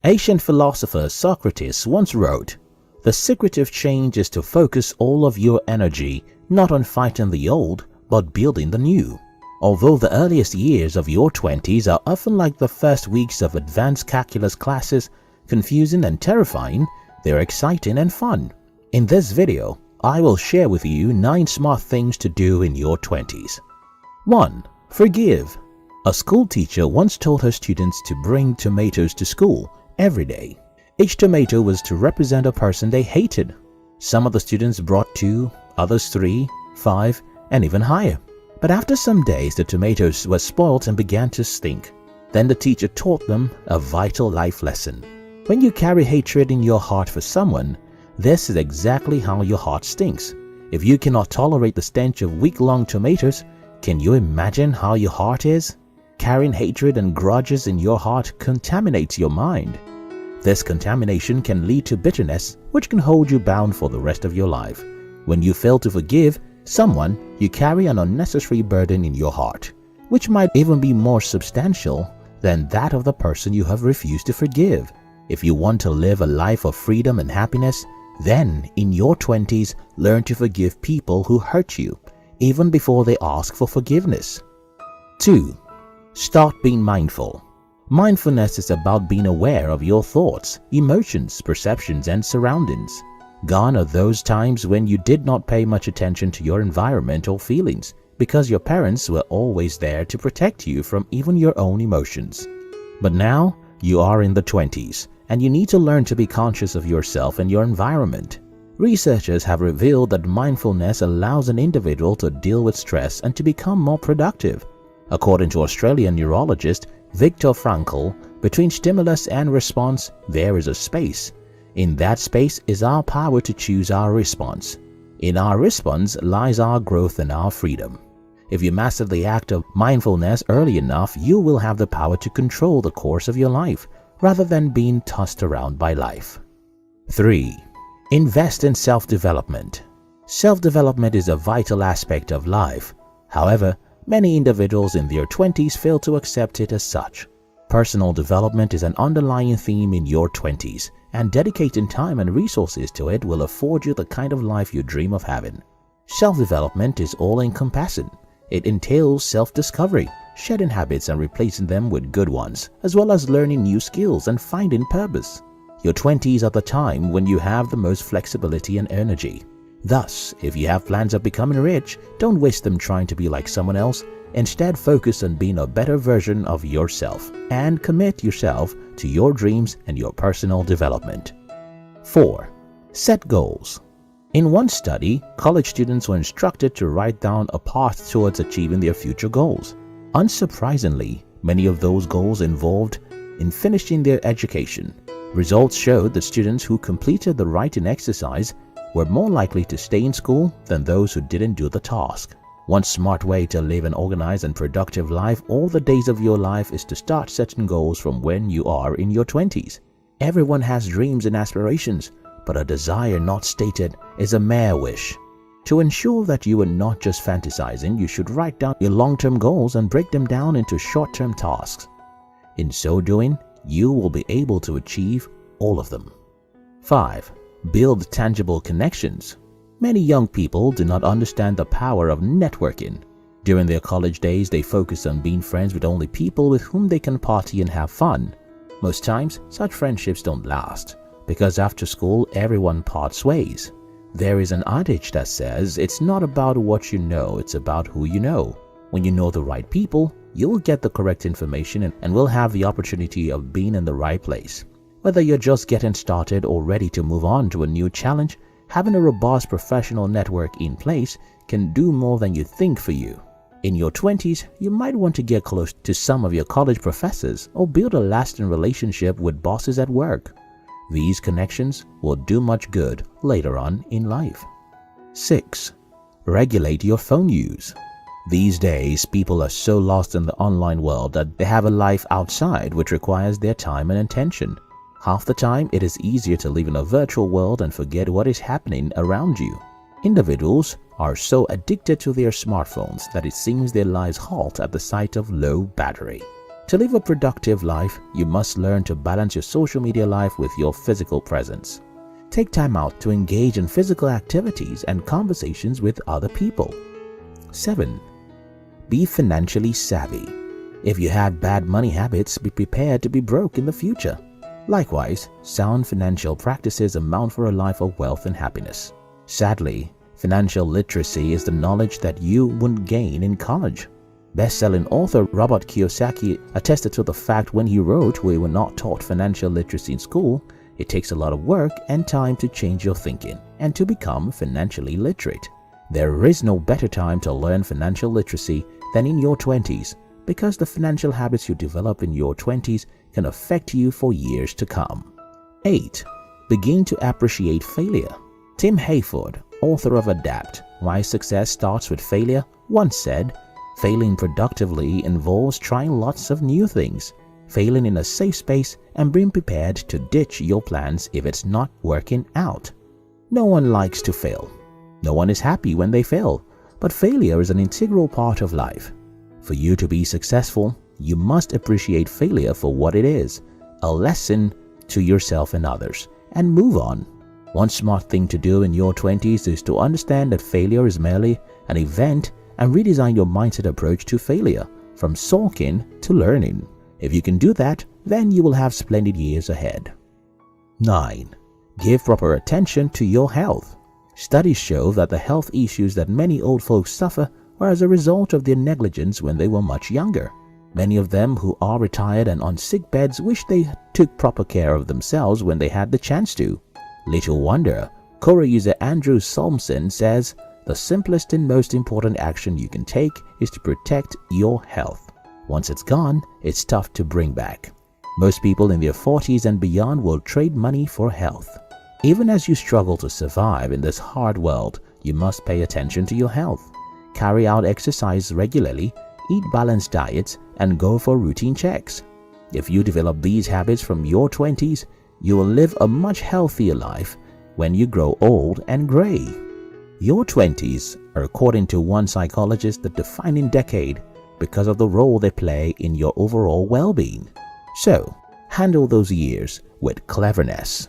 Ancient philosopher Socrates once wrote, "The secret of change is to focus all of your energy not on fighting the old, but building the new." Although the earliest years of your 20s are often like the first weeks of advanced calculus classes, confusing and terrifying, they're exciting and fun. In this video, I will share with you 9 smart things to do in your 20s. 1. Forgive. A school teacher once told her students to bring tomatoes to school every day. Each tomato was to represent a person they hated. Some of the students brought 2, others 3, 5, and even higher. But after some days, the tomatoes were spoiled and began to stink. Then the teacher taught them a vital life lesson. When you carry hatred in your heart for someone, this is exactly how your heart stinks. If you cannot tolerate the stench of week-long tomatoes, can you imagine how your heart is? Carrying hatred and grudges in your heart contaminates your mind. This contamination can lead to bitterness, which can hold you bound for the rest of your life. When you fail to forgive someone, you carry an unnecessary burden in your heart, which might even be more substantial than that of the person you have refused to forgive. If you want to live a life of freedom and happiness, then in your 20s, learn to forgive people who hurt you, even before they ask for forgiveness. 2. Start being mindful. Mindfulness is about being aware of your thoughts, emotions, perceptions, and surroundings. Gone are those times when you did not pay much attention to your environment or feelings because your parents were always there to protect you from even your own emotions. But now you are in the 20s and you need to learn to be conscious of yourself and your environment. Researchers have revealed that mindfulness allows an individual to deal with stress and to become more productive. According to Australian neurologist Viktor Frankl, between stimulus and response, there is a space. In that space is our power to choose our response. In our response lies our growth and our freedom. If you master the act of mindfulness early enough, you will have the power to control the course of your life rather than being tossed around by life. 3. Invest in self-development. Self-development is a vital aspect of life. However, many individuals in their 20s fail to accept it as such. Personal development is an underlying theme in your 20s, and dedicating time and resources to it will afford you the kind of life you dream of having. Self-development is all-encompassing. It entails self-discovery, shedding habits and replacing them with good ones, as well as learning new skills and finding purpose. Your 20s are the time when you have the most flexibility and energy. Thus, if you have plans of becoming rich, don't waste them trying to be like someone else. Instead, focus on being a better version of yourself and commit yourself to your dreams and your personal development. 4. Set goals. In one study, college students were instructed to write down a path towards achieving their future goals. Unsurprisingly, many of those goals involved in finishing their education. Results showed that students who completed the writing exercise were more likely to stay in school than those who didn't do the task. One smart way to live an organized and productive life all the days of your life is to start setting goals from when you are in your 20s. Everyone has dreams and aspirations, but a desire not stated is a mere wish. To ensure that you are not just fantasizing, you should write down your long-term goals and break them down into short-term tasks. In so doing, you will be able to achieve all of them. 5. Build tangible connections. Many young people do not understand the power of networking. During their college days, they focus on being friends with only people with whom they can party and have fun. Most times, such friendships don't last, because after school, everyone parts ways. There is an adage that says, it's not about what you know, it's about who you know. When you know the right people, you will get the correct information and will have the opportunity of being in the right place. Whether you're just getting started or ready to move on to a new challenge, having a robust professional network in place can do more than you think for you. In your 20s, you might want to get close to some of your college professors or build a lasting relationship with bosses at work. These connections will do much good later on in life. 6. Regulate your phone use. These days, people are so lost in the online world that they have a life outside which requires their time and attention. Half the time, it is easier to live in a virtual world and forget what is happening around you. Individuals are so addicted to their smartphones that it seems their lives halt at the sight of low battery. To live a productive life, you must learn to balance your social media life with your physical presence. Take time out to engage in physical activities and conversations with other people. 7. Be financially savvy. If you have bad money habits, be prepared to be broke in the future. Likewise, sound financial practices amount for a life of wealth and happiness. Sadly, financial literacy is the knowledge that you wouldn't gain in college. Best-selling author Robert Kiyosaki attested to the fact when he wrote, "We were not taught financial literacy in school. It takes a lot of work and time to change your thinking and to become financially literate." There is no better time to learn financial literacy than in your 20s, because the financial habits you develop in your 20s can affect you for years to come. 8. Begin to appreciate failure. Tim Hayford, author of Adapt: Why Success Starts with Failure, once said, "Failing productively involves trying lots of new things, failing in a safe space, and being prepared to ditch your plans if it's not working out." No one likes to fail. No one is happy when they fail, but failure is an integral part of life. For you to be successful, you must appreciate failure for what it is, a lesson to yourself and others, and move on. One smart thing to do in your 20s is to understand that failure is merely an event and redesign your mindset approach to failure from sulking to learning. If you can do that, then you will have splendid years ahead. 9. Give proper attention to your health. Studies show that the health issues that many old folks suffer are as a result of their negligence when they were much younger. Many of them who are retired and on sick beds wish they took proper care of themselves when they had the chance to. Little wonder, Quora user Andrew Solmson says, "The simplest and most important action you can take is to protect your health. Once it's gone, it's tough to bring back." Most people in their 40s and beyond will trade money for health. Even as you struggle to survive in this hard world, you must pay attention to your health. Carry out exercise regularly, eat balanced diets, and go for routine checks. If you develop these habits from your 20s, you will live a much healthier life when you grow old and gray. Your 20s are, according to one psychologist, the defining decade because of the role they play in your overall well-being. So, handle those years with cleverness.